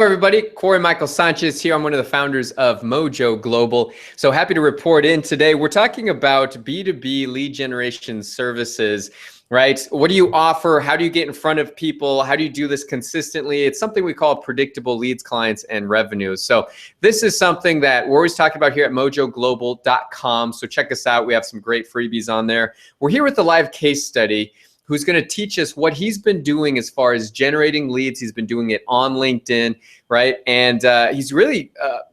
Everybody, Corey Michael Sanchez here. I'm one of the founders of Mojo Global. So happy to report in today. We're talking about B2B lead generation services, right? What do you offer? How do you get in front of people? How do you do this consistently? It's something we call predictable leads, clients, and revenues. So this is something that we're always talking about here at mojoglobal.com. So check us out. We have some great freebies on there. We're here with the live case study who's going to teach us what he's been doing as far as generating leads. He's been doing it on LinkedIn, right? And he's really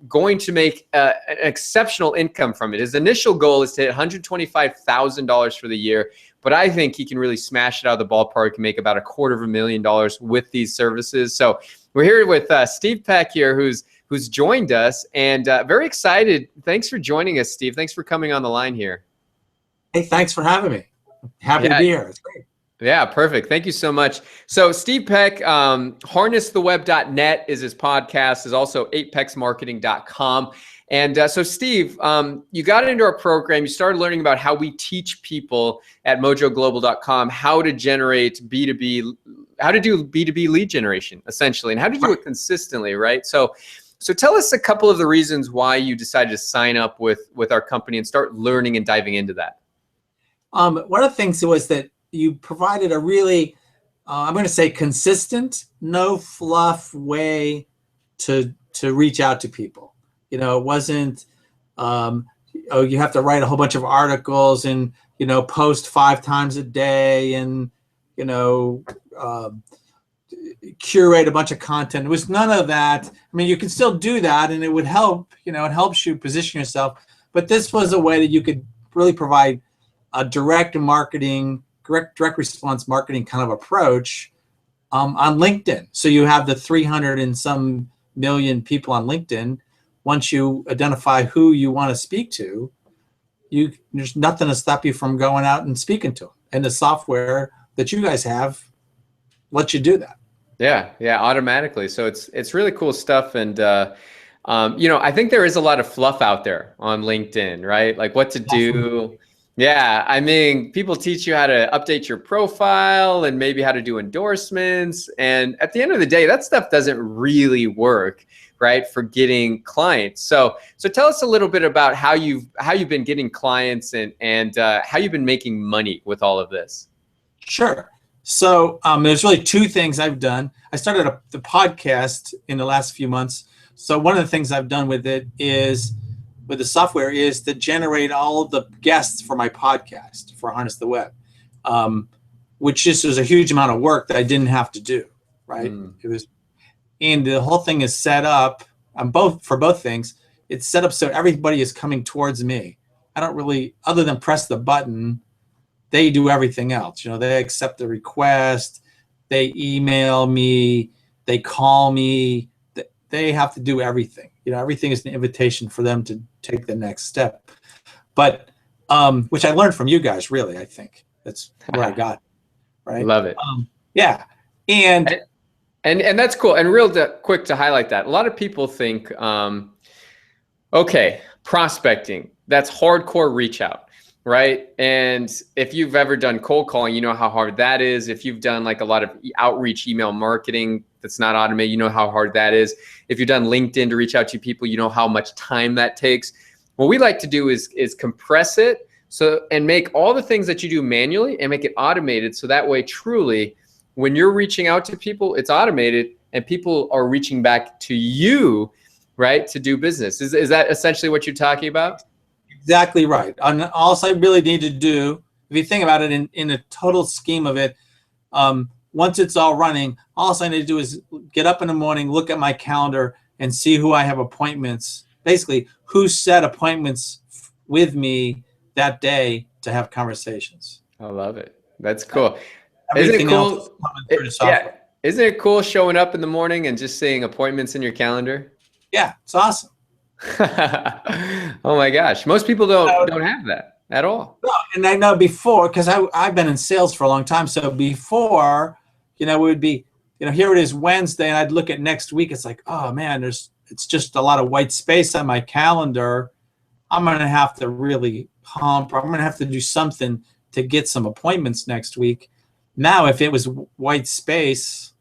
going to make an exceptional income from it. His initial goal is to hit $125,000 for the year, but I think he can really smash it out of the ballpark and make about $250,000 with these services. So we're here with Steve Peck here, who's joined us, and very excited. Thanks for joining us, Steve. Thanks for coming on the line here. Hey, thanks for having me. Happy to be here. It's great. Yeah, perfect. Thank you so much. So Steve Peck, harnesstheweb.net is his podcast, is also 8pecksmarketing.com. And so Steve, you got into our program, you started learning about how we teach people at mojoglobal.com how to generate B2B, how to do B2B lead generation, essentially, and how to do it consistently, right? So tell us a couple of the reasons why you decided to sign up with our company and start learning and diving into that. One of the things was that you provided a really, I'm going to say consistent, no fluff way to reach out to people. You know, it wasn't, oh, you have to write a whole bunch of articles and, you know, post 5 times a day and, you know, curate a bunch of content. It was none of that. I mean, you can still do that and it would help, you know, it helps you position yourself. But this was a way that you could really provide a direct marketing, direct response marketing kind of approach on LinkedIn. So you have the 300 and some million people on LinkedIn. Once you identify who you want to speak to, there's nothing to stop you from going out and speaking to them. And the software that you guys have lets you do that. Yeah, automatically. So it's really cool stuff. And you know, I think there is a lot of fluff out there on LinkedIn, right? Like what to do. Yeah, I mean, people teach you how to update your profile and maybe how to do endorsements. And at the end of the day, that stuff doesn't really work, right, for getting clients. So tell us a little bit about how you've been getting clients and how you've been making money with all of this. Sure. So there's really 2 things I've done. I started the podcast in the last few months. So one of the things I've done with it is, with the software, is to generate all of the guests for my podcast for Harness the Web, which just was a huge amount of work that I didn't have to do, right? It was, and the whole thing is set up for both things. It's set up so everybody is coming towards me. I don't really, other than press the button, they do everything else. You know, they accept the request, they email me, they call me, they have to do everything. You know, everything is an invitation for them to take the next step. But which I learned from you guys, really. I think that's where I got, right? Love it. Yeah, and that's cool. And real quick to highlight that, a lot of people think, okay, prospecting, that's hardcore reach out, right? And if you've ever done cold calling, you know how hard that is. If you've done like a lot of outreach email marketing that's not automated, you know how hard that is. If you've done LinkedIn to reach out to people, you know how much time that takes. What we like to do is compress it and make all the things that you do manually and make it automated. So that way, truly, when you're reaching out to people, it's automated and people are reaching back to you, right, to do business. Is that essentially what you're talking about? Exactly right. And all I really need to do, if you think about it in a total scheme of it, once it's all running, all I need to do is get up in the morning, look at my calendar, and see who I have appointments. Basically, who set appointments with me that day to have conversations. I love it. That's cool. Everything Isn't it cool? else is coming through the software. Yeah. Isn't it cool showing up in the morning and just seeing appointments in your calendar? Yeah, it's awesome. Oh my gosh, most people don't have that at all. No, and I know before, because I've been in sales for a long time. So before, you know, it would be, you know, here it is Wednesday, and I'd look at next week. It's like, oh man, it's just a lot of white space on my calendar. I'm gonna have to really pump, or I'm gonna have to do something to get some appointments next week. Now, if it was white space,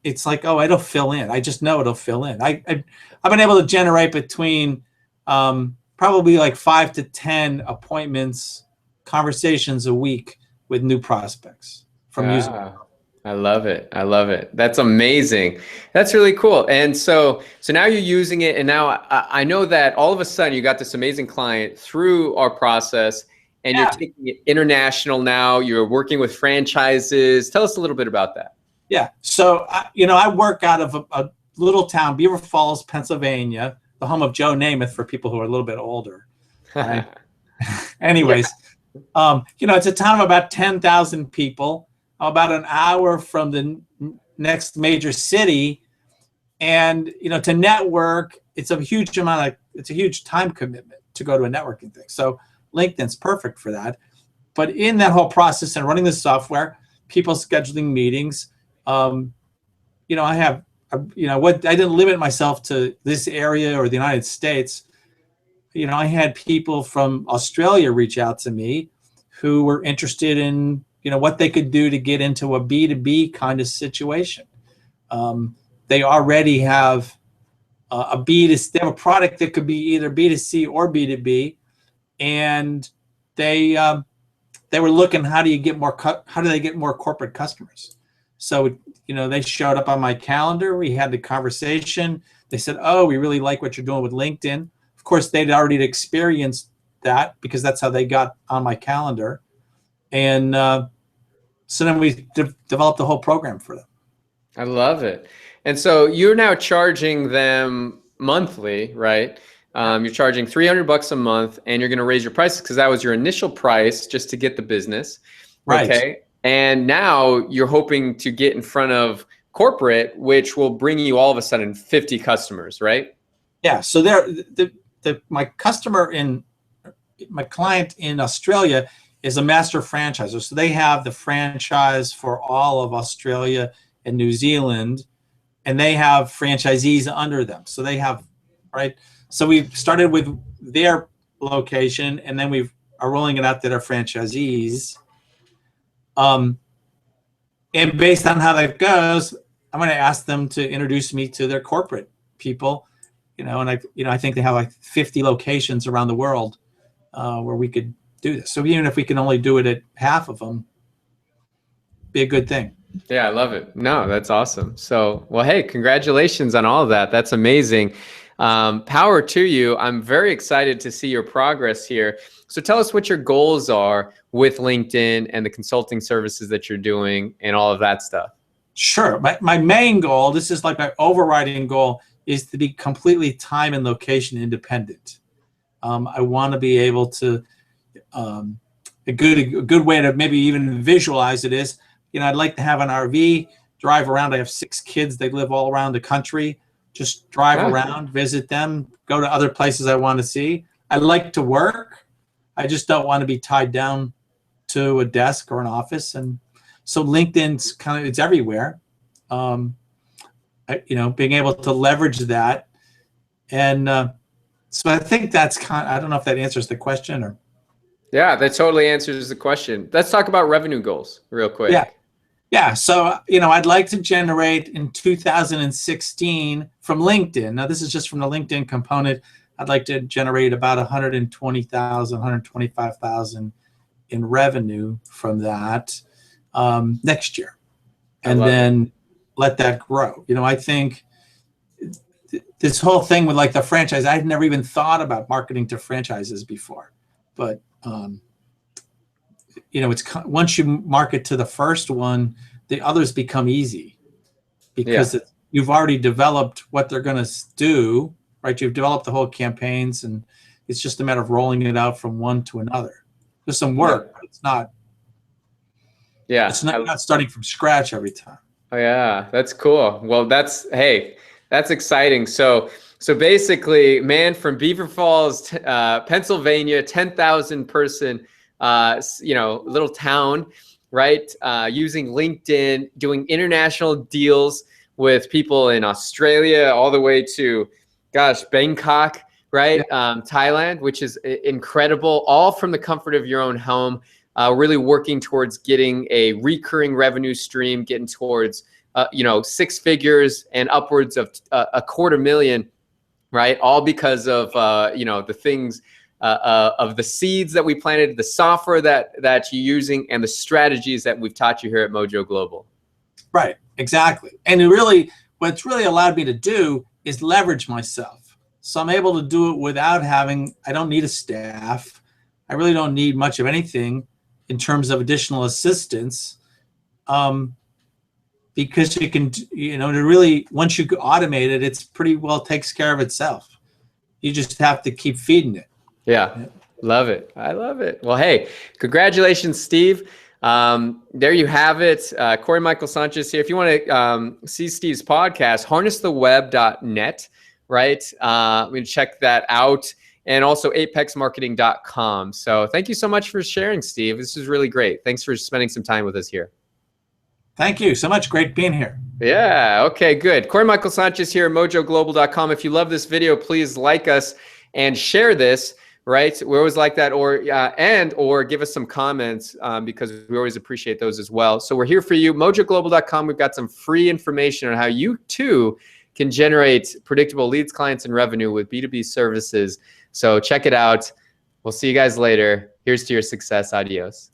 it's like, oh, it'll fill in. I just know it'll fill in. I've been able to generate between probably like 5 to 10 appointments, conversations a week with new prospects from using it. Ah, I love it. I love it. That's amazing. That's really cool. And so now you're using it, and now I know that all of a sudden you got this amazing client through our process, and you're Yeah. taking it international now. You're working with franchises. Tell us a little bit about that. Yeah. So, I work out of a little town, Beaver Falls, Pennsylvania, the home of Joe Namath for people who are a little bit older. Right? Anyways, it's a town of about 10,000 people, about an hour from the next major city. And, to network, it's a huge time commitment to go to a networking thing. So LinkedIn's perfect for that. But in that whole process and running the software, people scheduling meetings, I have, I didn't limit myself to this area or the United States. I had people from Australia reach out to me who were interested in, what they could do to get into a B2B kind of situation. They already have they have a product that could be either B2C or B2B, and they were looking, how do they get more corporate customers? So, they showed up on my calendar. We had the conversation. They said, oh, we really like what you're doing with LinkedIn. Of course, they'd already experienced that because that's how they got on my calendar. And so then we developed the whole program for them. I love it. And so you're now charging them monthly, right? You're charging $300 a month, and you're going to raise your prices because that was your initial price just to get the business. Right. Okay. And now you're hoping to get in front of corporate, which will bring you all of a sudden 50 customers, right? Yeah. So my client in Australia is a master franchisor. So they have the franchise for all of Australia and New Zealand, and they have franchisees under them. So they have, right. So we started with their location, and then we are rolling it out to their franchisees. And based on how that goes, I'm going to ask them to introduce me to their corporate people, and I think they have like 50 locations around the world where we could do this. So even if we can only do it at half of them, be a good thing. Yeah, I love it. No, that's awesome. So, well, hey, congratulations on all of that. That's amazing. Power to you. I'm very excited to see your progress here. So tell us what your goals are with LinkedIn and the consulting services that you're doing and all of that stuff. Sure. My main goal, this is like my overriding goal, is to be completely time and location independent. I want to be able to, a good way to maybe even visualize it is, I'd like to have an RV, drive around. I have 6 kids. They live all around the country. Just drive around, visit them, go to other places I want to see. I like to work. I just don't want to be tied down to a desk or an office. And so LinkedIn's it's everywhere. Being able to leverage that. And so I think that's I don't know if that answers the question or. Yeah, that totally answers the question. Let's talk about revenue goals real quick. Yeah. So, I'd like to generate in 2016 from LinkedIn. Now, this is just from the LinkedIn component. I'd like to generate about 120,000, 125,000 in revenue from that next year, and then let that grow. I think this whole thing with like the franchise, I had never even thought about marketing to franchises before, but it's once you market to the first one, the others become easy because you've already developed what they're going to do, right? You've developed the whole campaigns, and it's just a matter of rolling it out from one to another. There's some work, but it's not. Yeah, it's not starting from scratch every time. Oh yeah, that's cool. Well, that's exciting. So basically, man, from Beaver Falls, Pennsylvania, 10,000 person. Little town, right? Using LinkedIn, doing international deals with people in Australia, all the way to, Bangkok, right? Thailand, which is incredible, all from the comfort of your own home, really working towards getting a recurring revenue stream, getting towards 6 figures and upwards of $250,000, right? All because of the things of the seeds that we planted, the software that you're using, and the strategies that we've taught you here at Mojo Global. Right, exactly. And what's really allowed me to do is leverage myself. So I'm able to do it without I don't need a staff. I really don't need much of anything in terms of additional assistance. Because you can, once you automate it, it's pretty well takes care of itself. You just have to keep feeding it. Yeah. Love it. I love it. Well, hey, congratulations, Steve. There you have it. Corey Michael Sanchez here. If you want to see Steve's podcast, harnesstheweb.net, right? We can check that out. And also apexmarketing.com. So thank you so much for sharing, Steve. This is really great. Thanks for spending some time with us here. Thank you so much. Great being here. Yeah. Okay, good. Corey Michael Sanchez here at mojoglobal.com. If you love this video, please like us and share this, right? We always like that, or give us some comments because we always appreciate those as well. So we're here for you. Mojoglobal.com. We've got some free information on how you too can generate predictable leads, clients, and revenue with B2B services. So check it out. We'll see you guys later. Here's to your success. Adios.